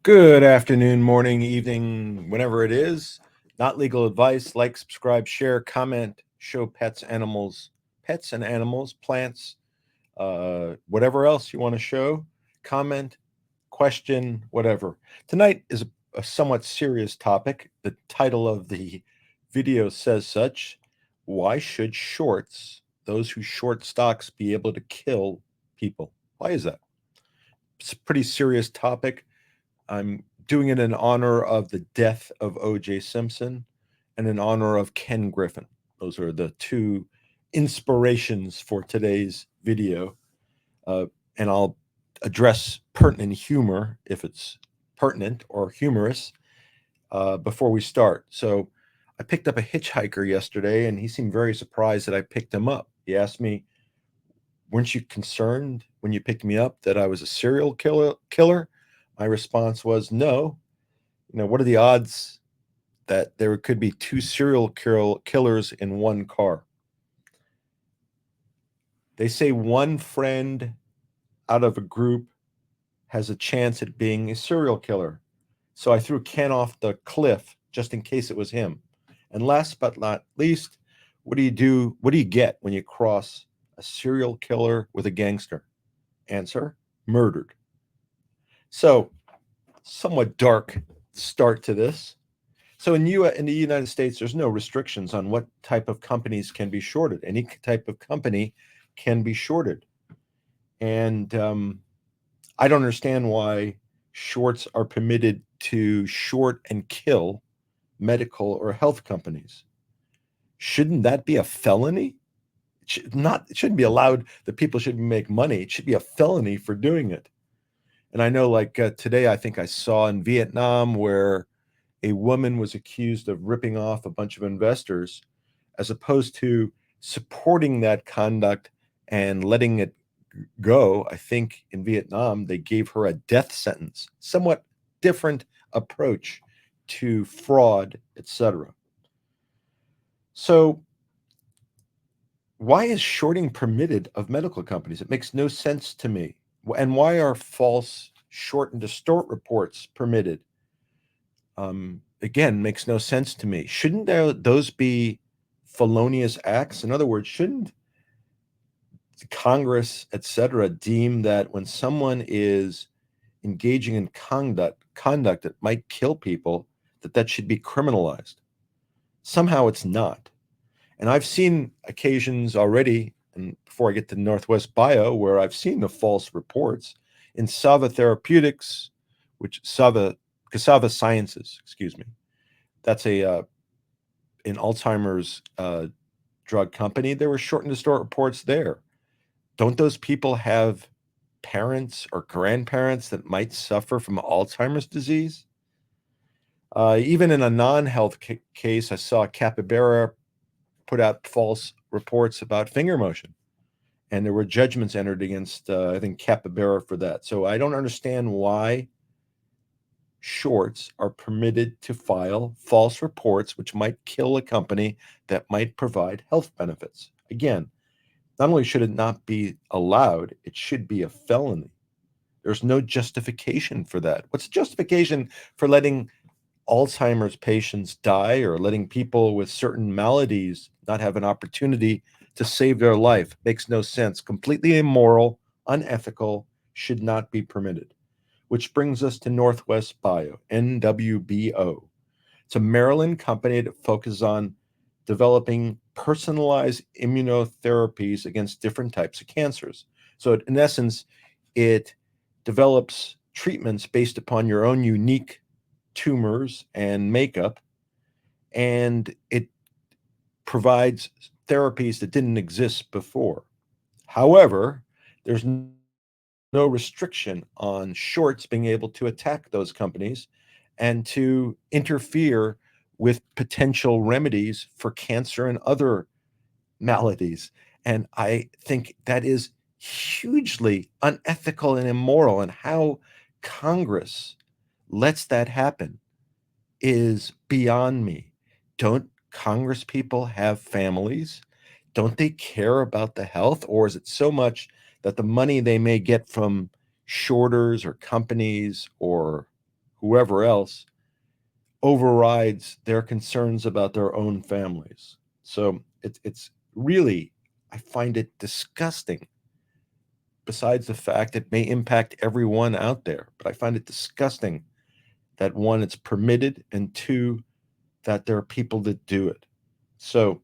Good afternoon, morning, evening, whenever it is. Not legal advice. Like, subscribe, share, comment, show pets and animals, plants, whatever else you want to show, comment, question, whatever. Tonight is a somewhat serious topic. The title of the video says such. Why should shorts, those who short stocks, be able to kill people? Why is that? It's a pretty serious topic. I'm doing it in honor of the death of O.J. Simpson and in honor of Ken Griffin. Those are the two inspirations for today's video. And I'll address pertinent humor if it's pertinent or humorous before we start. So I picked up a hitchhiker yesterday and he seemed very surprised that I picked him up. He asked me, "Weren't you concerned when you picked me up that I was a serial killer?" My response was, "No. What are the odds that there could be two killers in one car?" They say one friend out of a group has a chance at being a serial killer. So I threw Ken off the cliff just in case it was him. And last but not least, what do you do? What do you get when you cross a serial killer with a gangster? Answer: murdered. So, somewhat dark start to this. So in the United States, there's no restrictions on what type of companies can be shorted. Any type of company can be shorted, and I don't understand why shorts are permitted to short and kill medical or health companies. Shouldn't that be a felony? It shouldn't be allowed that people should make money. It should be a felony for doing it. And I know, like today, I think I saw in Vietnam where a woman was accused of ripping off a bunch of investors, as opposed to supporting that conduct and letting it go. I think in Vietnam, they gave her a death sentence, somewhat different approach to fraud, etc. So, why is shorting permitted of medical companies? It makes no sense to me. And why are false short and distort reports permitted? Again, makes no sense to me. Shouldn't those be felonious acts? In other words, shouldn't Congress, etc., deem that when someone is engaging in conduct that might kill people, that should be criminalized? Somehow it's not. And I've seen occasions already, and before I get to Northwest Bio, where I've seen the false reports in Sava Therapeutics, which Cassava Sciences, excuse me. That's an Alzheimer's drug company. There were short and distort reports there. Don't those people have parents or grandparents that might suffer from Alzheimer's disease? Even in a non-health case, I saw Capybara put out false reports about finger motion, and there were judgments entered against, I think, Capybara for that. So I don't understand why shorts are permitted to file false reports which might kill a company that might provide health benefits. Again, not only should it not be allowed, it should be a felony. There's no justification for that. What's the justification for letting Alzheimer's patients die or letting people with certain maladies not have an opportunity to save their life? Makes no sense. Completely immoral, unethical, should not be permitted. Which brings us to Northwest Bio, NWBO. It's a Maryland company that focuses on developing personalized immunotherapies against different types of cancers. So, in essence, it develops treatments based upon your own unique tumors and makeup, and it provides therapies that didn't exist before. However, there's no restriction on shorts being able to attack those companies and to interfere with potential remedies for cancer and other maladies. And I think that is hugely unethical and immoral. And how Congress lets that happen is beyond me. Don't Congress people have families? Don't they care about the health? Or is it so much that the money they may get from shorters or companies or whoever else overrides their concerns about their own families. So it's really, I find it disgusting. Besides the fact it may impact everyone out there, but I find it disgusting that one, it's permitted, and two, that there are people that do it. So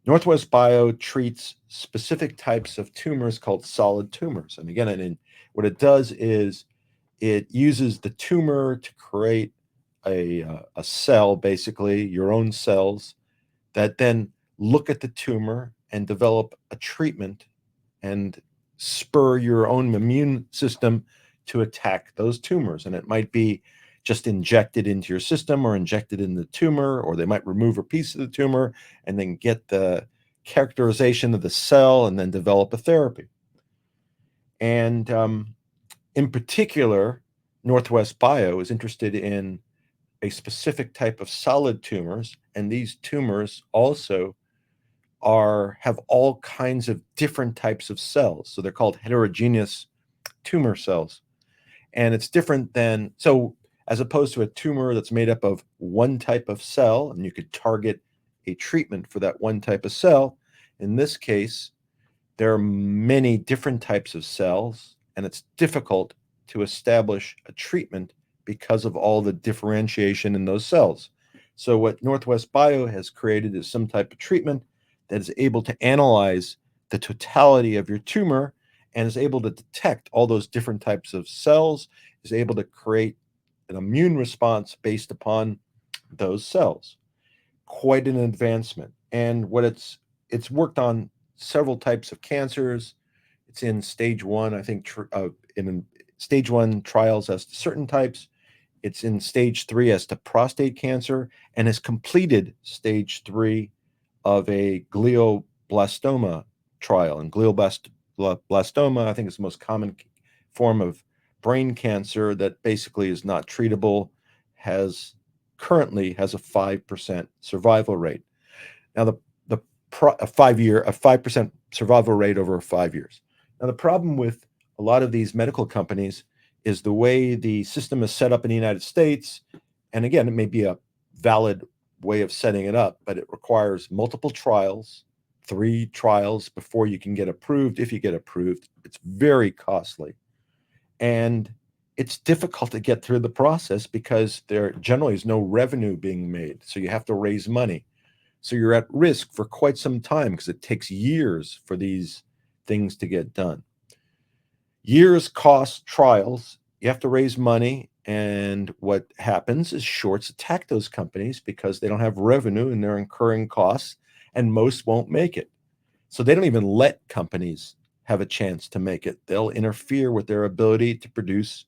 Northwest Bio treats specific types of tumors called solid tumors. And again, what it does is it uses the tumor to create a cell, basically your own cells, that then look at the tumor and develop a treatment and spur your own immune system to attack those tumors. And it might be just injected into your system or injected in the tumor, or they might remove a piece of the tumor and then get the characterization of the cell and then develop a therapy. And in particular, Northwest Bio is interested in a specific type of solid tumors, and these tumors also have all kinds of different types of cells. So they're called heterogeneous tumor cells. And it's different than, so as opposed to a tumor that's made up of one type of cell, and you could target a treatment for that one type of cell, in this case, there are many different types of cells, and it's difficult to establish a treatment because of all the differentiation in those cells. So what Northwest Bio has created is some type of treatment that is able to analyze the totality of your tumor and is able to detect all those different types of cells, is able to create an immune response based upon those cells. Quite an advancement. And what it's worked on several types of cancers. It's in stage one, I think, in stage one trials as to certain types. It's in stage three as to prostate cancer, and has completed stage 3 of a glioblastoma trial. And glioblastoma, I think, is the most common form of brain cancer that basically is not treatable, currently has a 5% survival rate. Now, a 5% survival rate over 5 years. Now, the problem with a lot of these medical companies is the way the system is set up in the United States. And again, it may be a valid way of setting it up, but it requires multiple trials, 3 trials before you can get approved. If you get approved, it's very costly. And it's difficult to get through the process because there generally is no revenue being made. So you have to raise money. So you're at risk for quite some time because it takes years for these things to get done. Years cost trials. You have to raise money. And what happens is shorts attack those companies because they don't have revenue and they're incurring costs, and most won't make it. So they don't even let companies have a chance to make it. They'll interfere with their ability to produce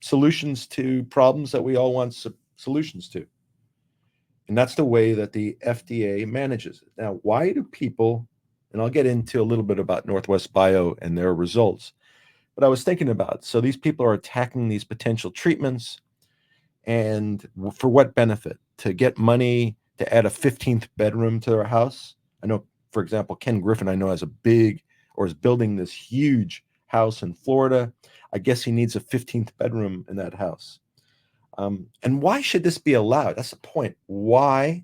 solutions to problems that we all want solutions to. And that's the way that the FDA manages it. Now, why do people, and I'll get into a little bit about Northwest Bio and their results, but I was thinking about, so these people are attacking these potential treatments, and for what benefit? To get money to add a 15th bedroom to their house? I know, for example, Ken Griffin, I know, has is building this huge house in Florida. I guess he needs a 15th bedroom in that house. And why should this be allowed? That's the point. Why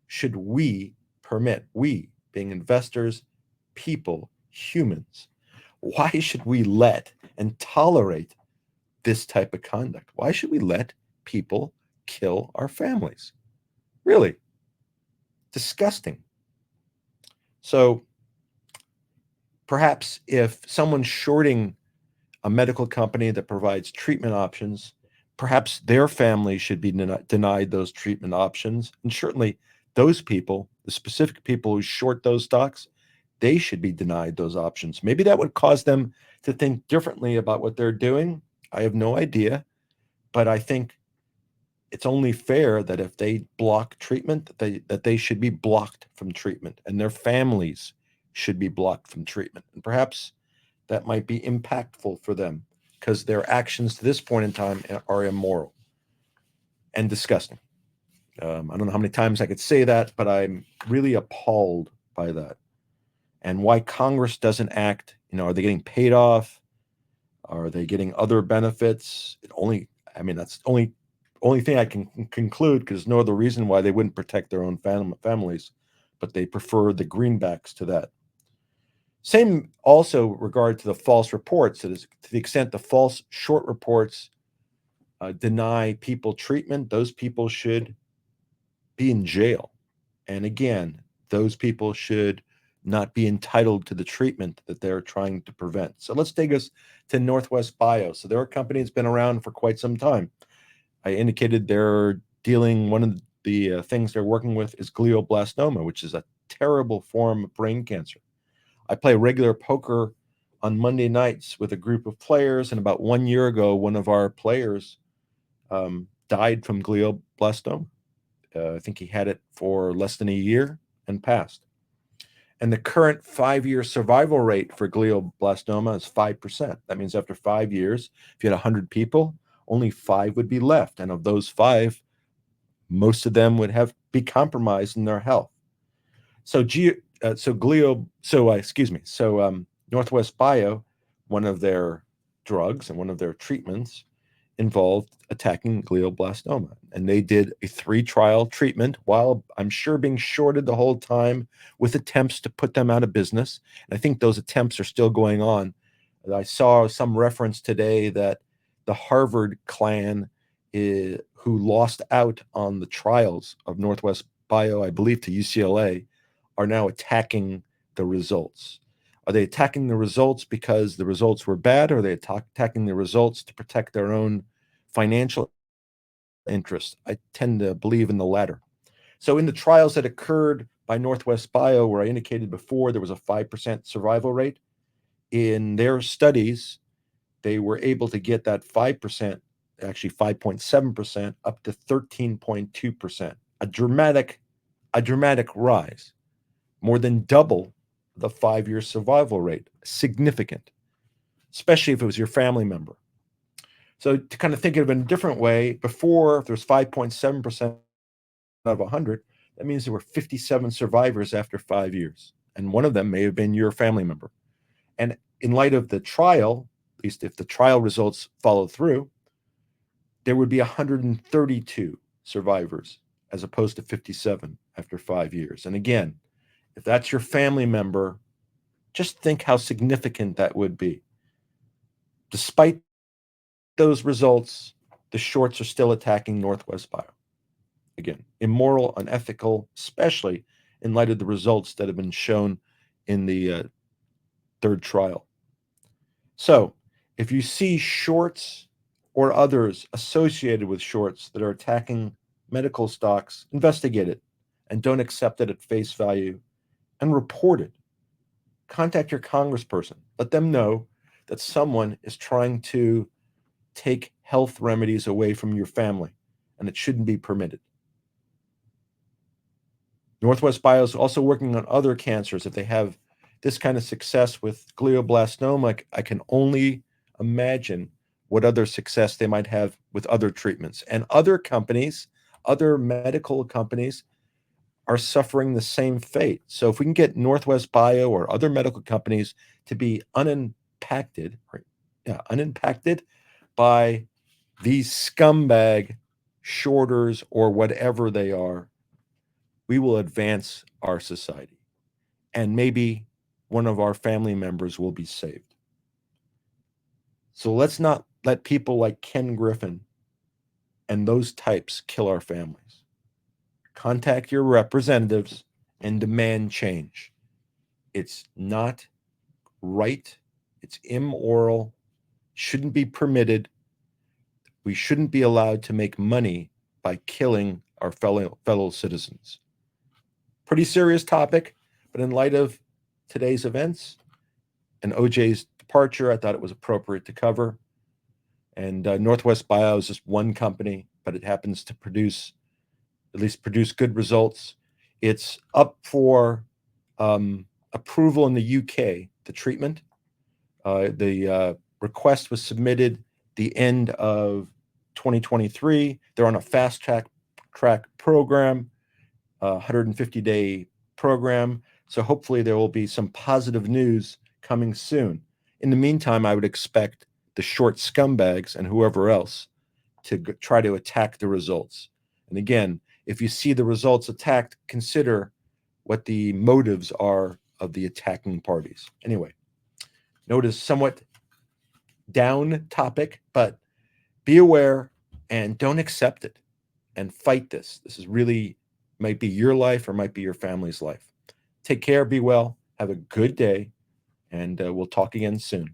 should we permit, we being investors, people, humans, why should we let and tolerate this type of conduct? Why should we let people kill our families? Really disgusting. So perhaps if someone's shorting a medical company that provides treatment options, perhaps their family should be denied those treatment options. And certainly those people, the specific people who short those stocks, they should be denied those options. Maybe that would cause them to think differently about what they're doing. I have no idea, but I think it's only fair that if they block treatment, that they should be blocked from treatment, and their families should be blocked from treatment. And perhaps that might be impactful for them because their actions to this point in time are immoral and disgusting. I don't know how many times I could say that, but I'm really appalled by that. And why Congress doesn't act, are they getting paid off? Are they getting other benefits? I mean, that's the only thing I can conclude, because there's no other reason why they wouldn't protect their own families, but they prefer the greenbacks to that. Same also regard to the false reports. To the extent the false short reports deny people treatment, those people should be in jail. And again, those people should not be entitled to the treatment that they're trying to prevent. So let's take us to Northwest Bio. So they're a company that's been around for quite some time. I indicated they're dealing, one of the things they're working with is glioblastoma, which is a terrible form of brain cancer. I play regular poker on Monday nights with a group of players, and about 1 year ago, one of our players died from glioblastoma. I think he had it for less than a year and passed. And the current 5-year survival rate for glioblastoma is 5%. That means after 5 years, if you had 100 people, only 5 would be left. And of those 5, most of them would be compromised in their health. So, Northwest Bio, one of their drugs and one of their treatments involved attacking glioblastoma. And they did a 3-trial treatment, while I'm sure being shorted the whole time with attempts to put them out of business. And I think those attempts are still going on. I saw some reference today that the Harvard clan who lost out on the trials of Northwest Bio, I believe to UCLA, are now attacking the results. Are they attacking the results because the results were bad, or are they attacking the results to protect their own financial interests? I tend to believe in the latter. So in the trials that occurred by Northwest Bio, where I indicated before there was a 5% survival rate, in their studies, they were able to get that 5%, actually 5.7%, up to 13.2%. A dramatic rise, more than double the 5-year survival rate. Significant, especially if it was your family member. So to kind of think of it in a different way, before, if there's 5.7% out of 100, that means there were 57 survivors after 5 years. And one of them may have been your family member. And in light of the trial, at least if the trial results follow through, there would be 132 survivors as opposed to 57 after 5 years. And again, if that's your family member, just think how significant that would be. Despite those results, the shorts are still attacking Northwest Bio. Again, immoral, unethical, especially in light of the results that have been shown in the 3rd trial. So, if you see shorts or others associated with shorts that are attacking medical stocks, investigate it and don't accept it at face value, and report it. Contact your congressperson. Let them know that someone is trying to take health remedies away from your family, and it shouldn't be permitted. Northwest Bio is also working on other cancers. If they have this kind of success with glioblastoma, I can only imagine what other success they might have with other treatments. And other companies, other medical companies, are suffering the same fate. So if we can get Northwest Bio or other medical companies to be unimpacted by these scumbag shorters or whatever they are, we will advance our society. And maybe one of our family members will be saved. So let's not let people like Ken Griffin and those types kill our families. Contact your representatives and demand change. It's not right. It's immoral. Shouldn't be permitted. We shouldn't be allowed to make money by killing our fellow citizens. Pretty serious topic, but in light of today's events and OJ's departure, I thought it was appropriate to cover. And Northwest Bio is just one company, but it happens to at least produce good results. It's up for approval in the UK, the treatment. The request was submitted the end of 2023. They're on a fast track program, 150-day program. So hopefully there will be some positive news coming soon. In the meantime, I would expect the short scumbags and whoever else to try to attack the results. And again, if you see the results attacked, consider what the motives are of the attacking parties. Anyway, notice somewhat down topic, but be aware and don't accept it and fight this. This is really might be your life or might be your family's life. Take care, be well, have a good day, and we'll talk again soon.